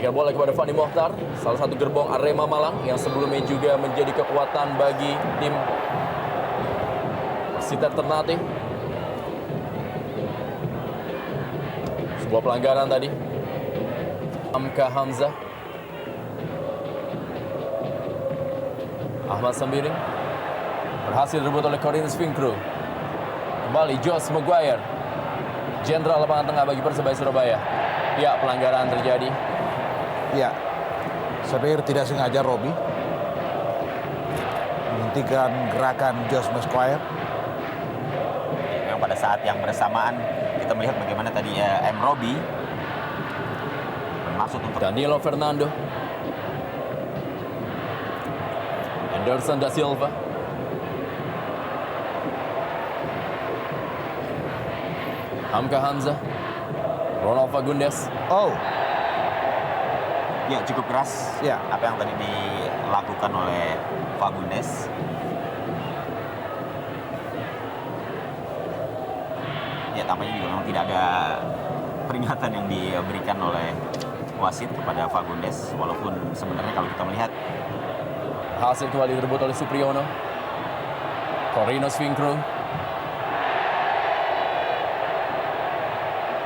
Berikan bola kepada Fani Mohtar, salah satu gerbong Arema Malang yang sebelumnya juga menjadi kekuatan bagi tim Persita Ternate. Sebuah pelanggaran tadi. Hamka Hamzah. Ahmad Sambiring berhasil direbut oleh Corinne Svinkru. Kembali Josh Maguire, jenderal lapangan tengah bagi Persebaya Surabaya. Ya, pelanggaran terjadi. Ya, saya pikir tidak sengaja Robi menghentikan gerakan Josh Maguire. Memang pada saat yang bersamaan kita melihat bagaimana tadi M. Robi bermaksud untuk Danilo Fernando, Anderson da Silva, Hamka Hamzah, Ronald Fagundes. Oh, ya cukup keras Ya. apa yang tadi dilakukan oleh Fagundes. Ya tampaknya juga memang tidak ada peringatan yang diberikan oleh wasit kepada Fagundes, walaupun sebenarnya kalau kita melihat Hasil kembali direbut oleh Supriyono. Corino Svinkru.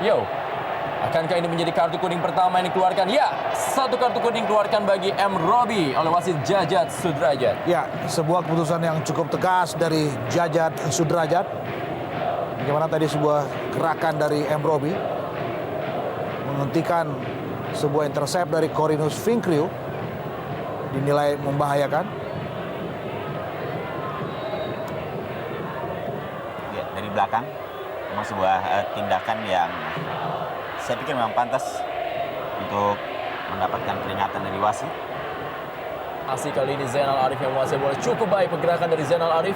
Yo, akankah ini menjadi kartu kuning pertama yang dikeluarkan? Ya, satu kartu kuning keluarkan bagi M. Robi oleh wasit Jajat Sudrajat. ya, sebuah keputusan yang cukup tegas dari Jajat Sudrajat. Bagaimana tadi sebuah gerakan dari M. Robi menghentikan sebuah intercept dari Corinus Svinkru dinilai membahayakan. ya, dari belakang memang sebuah tindakan yang saya pikir memang pantas untuk mendapatkan peringatan dari wasit. Aksi kali ini Zainal Arif yang menguasai bola. Cukup baik pergerakan dari Zainal Arif.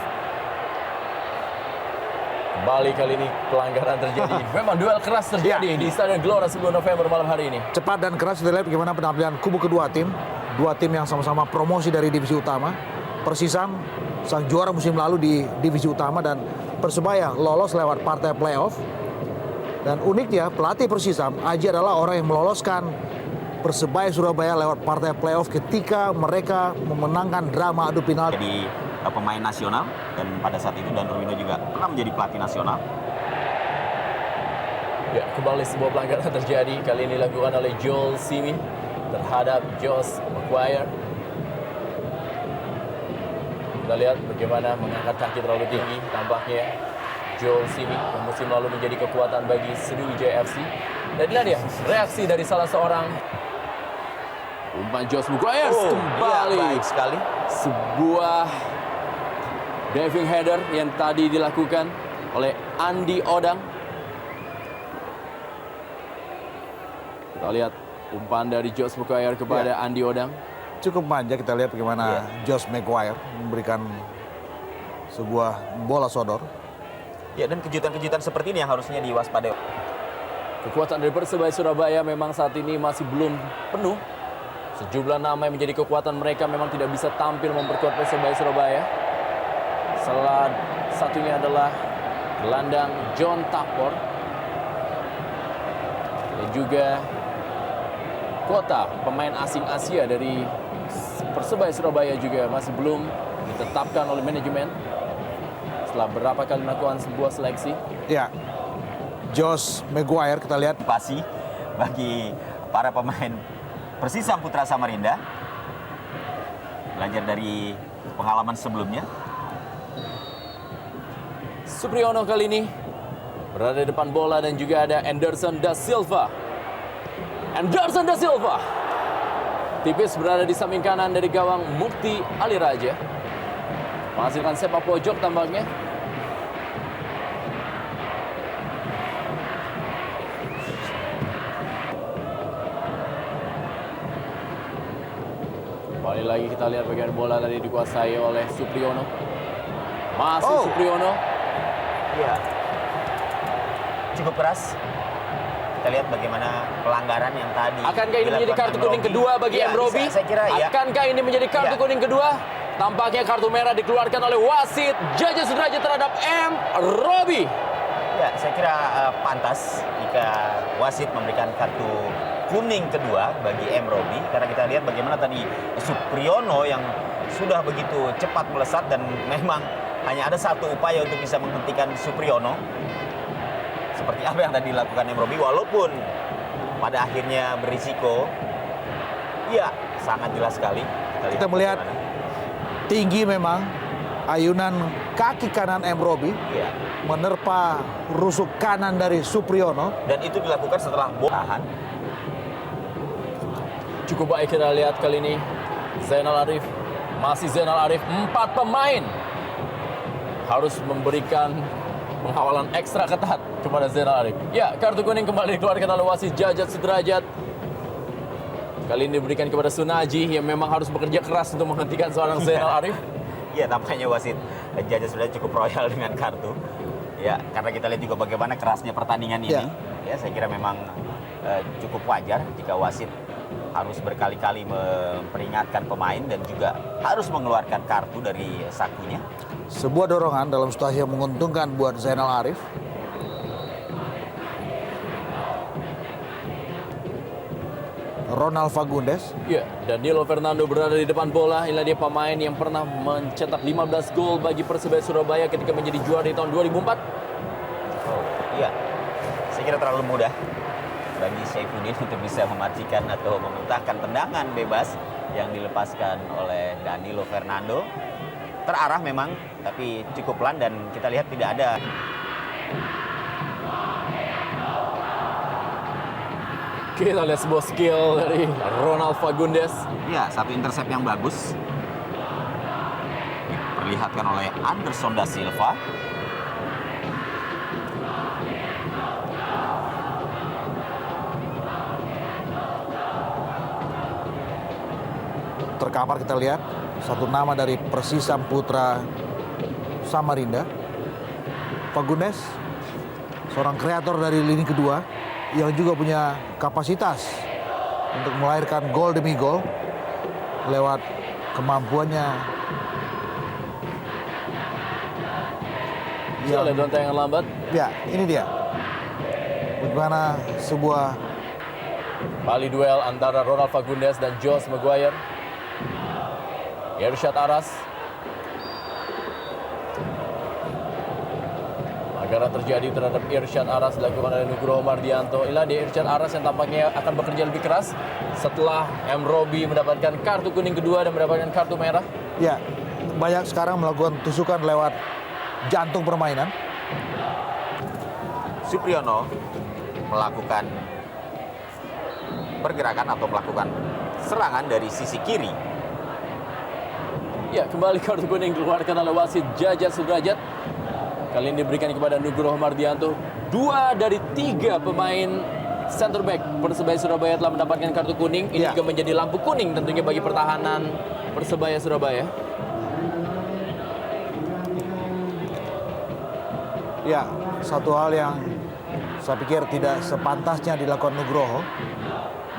Kembali kali ini pelanggaran terjadi. Memang duel keras terjadi di Stadion Gelora 10 November malam hari ini. Cepat dan keras, kita lihat bagaimana penampilan kubu kedua tim. Dua tim yang sama-sama promosi dari divisi utama. Persisam sang juara musim lalu di divisi utama dan Persebaya lolos lewat partai playoff. Dan uniknya pelatih Persisam, Aji adalah orang yang meloloskan Persebaya Surabaya lewat partai playoff ketika mereka memenangkan drama adu penalti. Jadi pemain nasional, dan pada saat itu Dan Ruwino juga pernah menjadi pelatih nasional. Ya, kembali sebuah pelanggaran terjadi. Kali ini dilakukan oleh Joel Simi terhadap Josh Maguire. Kita lihat bagaimana mengangkat kaki terlalu tinggi. Tampaknya Joel Simi yang musim lalu menjadi kekuatan bagi Sriwijaya FC. Dan lihat ya, reaksi dari salah seorang. Umpan Josh Maguire kembali. Baik sekali. Sebuah diving header yang tadi dilakukan oleh Andi Odang. Kita lihat umpan dari Josh Maguire kepada Andi Odang. Cukup manja, kita lihat bagaimana Josh Maguire memberikan sebuah bola sodor. Ya, dan kejutan-kejutan seperti ini yang harusnya diwaspadai. Kekuatan dari Persebaya Surabaya memang saat ini masih belum penuh. Sejumlah nama yang menjadi kekuatan mereka memang tidak bisa tampil memperkuat Persebaya Surabaya. Salah satunya adalah gelandang John Tapor. Dan juga Kota, pemain asing Asia dari Persebaya Surabaya juga masih belum ditetapkan oleh manajemen setelah berapa kali melakukan sebuah seleksi. Ya, Josh Maguire kita lihat Pasti bagi para pemain Persisam Putra Samarinda, belajar dari pengalaman sebelumnya. Supriyono kali ini berada di depan bola dan juga ada Anderson da Silva. Anderson da Silva tipis berada di samping kanan dari gawang Mukti Ali Raja. Menghasilkan sepak pojok tampaknya. Kembali lagi kita lihat bagian bola tadi dikuasai oleh Supriyono. Masih Supriyono. Iya. Cukup keras. Kita lihat bagaimana pelanggaran yang tadi. Akankah ini menjadi kartu kuning kedua bagi M. Robi? Saya kira iya. Akankah ini menjadi kartu kuning kedua? Tampaknya kartu merah dikeluarkan oleh wasit Jajat Sudrajat terhadap M. Robi. Ya, saya kira pantas jika wasit memberikan kartu kuning kedua bagi M. Robi, karena kita lihat bagaimana tadi Supriyono yang sudah begitu cepat melesat dan memang hanya ada satu upaya untuk bisa menghentikan Supriyono. Seperti apa yang tadi dilakukan M. Robi, walaupun pada akhirnya berisiko, ya sangat jelas sekali. Kita melihat tinggi memang ayunan kaki kanan M. Robi ya, menerpa rusuk kanan dari Supriyono. dan itu dilakukan setelah tahan. Cukup baik kita lihat kali ini. Zainal Arif, masih Zainal Arif. 4 pemain harus memberikan penghawalan ekstra ketat kepada Zainal Arif. Ya, kartu kuning kembali dikeluarkan oleh wasit Jajat Sudrajat. Kali ini diberikan kepada Sunaji yang memang harus bekerja keras untuk menghentikan seorang Zainal Arif. Ya, tampaknya wasit Jajat sudah cukup royal dengan kartu. Ya, karena kita lihat juga bagaimana kerasnya pertandingan ini. Ya, saya kira memang cukup wajar jika wasit harus berkali-kali memperingatkan pemain dan juga harus mengeluarkan kartu dari sakunya. Sebuah dorongan dalam situasi yang menguntungkan buat Zainal Arif. Ronald Fagundes. Ya, Danilo Fernando berada di depan bola. Inilah dia pemain yang pernah mencetak 15 gol bagi Persebaya Surabaya ketika menjadi juara di tahun 2004. Oh, iya. Saya kira terlalu mudah bagi Saifuddin untuk bisa mematikan atau memuntahkan tendangan bebas yang dilepaskan oleh Danilo Fernando. Terarah memang, tapi cukup pelan dan kita lihat tidak ada. Kita lihat sebuah skill dari Ronald Fagundes. Ya, satu intercept yang bagus. Diperlihatkan oleh Anderson da Silva. Terkapar kita lihat satu nama dari Persisam Putra Samarinda. Fagundes, seorang kreator dari lini kedua yang juga punya kapasitas untuk melahirkan gol demi gol lewat kemampuannya Oleh dalam tayangan lambat. Ya, ini dia. Bagaimana sebuah Kali duel antara Ronald Fagundes dan Josh Maguire. Irsyad Aras. Pelanggaran terjadi terhadap Irsyad Aras dilakukan oleh Nugroho Mardianto. Inilah dia Irsyad Aras yang tampaknya akan bekerja lebih keras setelah M. Robi mendapatkan kartu kuning kedua dan mendapatkan kartu merah. ya, banyak sekarang melakukan tusukan lewat jantung permainan. Supriyono melakukan pergerakan atau melakukan serangan dari sisi kiri. Ya, kembali kartu kuning dikeluarkan oleh wasit Jajat Sudrajat. Kali ini diberikan kepada Nugroho Mardianto. 2 dari 3 pemain center back Persebaya Surabaya telah mendapatkan kartu kuning. Ini juga menjadi lampu kuning tentunya bagi pertahanan Persebaya Surabaya. Ya, satu hal yang saya pikir tidak sepantasnya dilakukan Nugroho,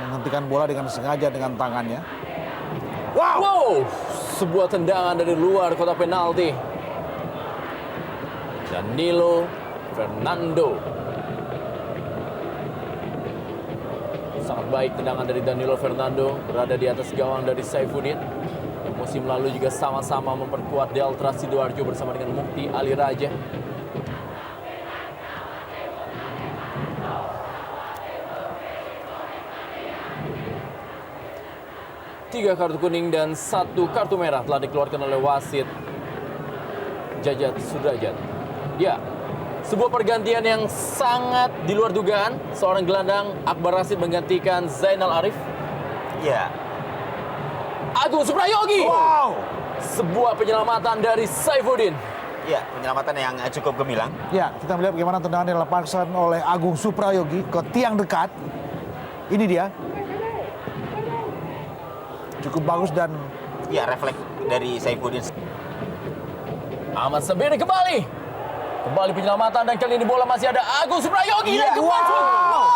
menghentikan bola dengan sengaja dengan tangannya. Wow! Sebuah tendangan dari luar kotak penalti. Danilo Fernando. Sangat baik tendangan dari Danilo Fernando, berada di atas gawang dari Saifuddin. Musim lalu juga sama-sama memperkuat Delta Sidoarjo bersama dengan Mukti Ali Raja. Tiga kartu kuning dan 1 kartu merah telah dikeluarkan oleh wasit Jajat Sudrajat. Ya, sebuah pergantian yang sangat di luar dugaan. Seorang gelandang Akbar Rashid menggantikan Zainal Arif. Ya. Agung Suprayogi. Wow. Sebuah penyelamatan dari Saifuddin. Ya, penyelamatan yang cukup gemilang. Ya, kita melihat bagaimana tendangan yang dilepaskan oleh Agung Suprayogi ke tiang dekat. Ini dia. Cukup bagus dan Ya, refleks dari Saifuddin. Ahmad Sabiri kembali. Kembali penyelamatan dan kali ini bola masih ada Agung Suprayogi. Iya, Dan wow.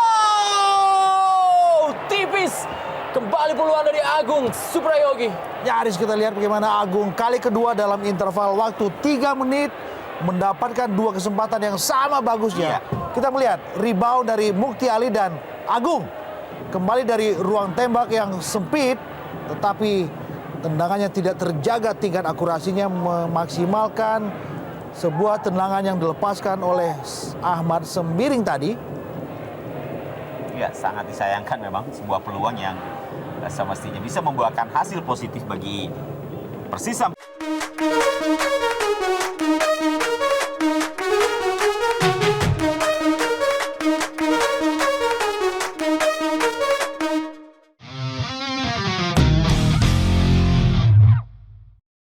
Tipis. Kembali peluang dari Agung Suprayogi. nyaris kita lihat bagaimana Agung kali kedua dalam interval waktu 3 menit mendapatkan 2 kesempatan yang sama bagusnya. Iya. Kita melihat rebound dari Mukti Ali dan Agung kembali dari ruang tembak yang sempit, tetapi tendangannya tidak terjaga tingkat akurasinya, memaksimalkan sebuah tendangan yang dilepaskan oleh Ahmad Sembiring tadi. Ya, sangat disayangkan memang sebuah peluang yang semestinya bisa membuahkan hasil positif bagi Persisam.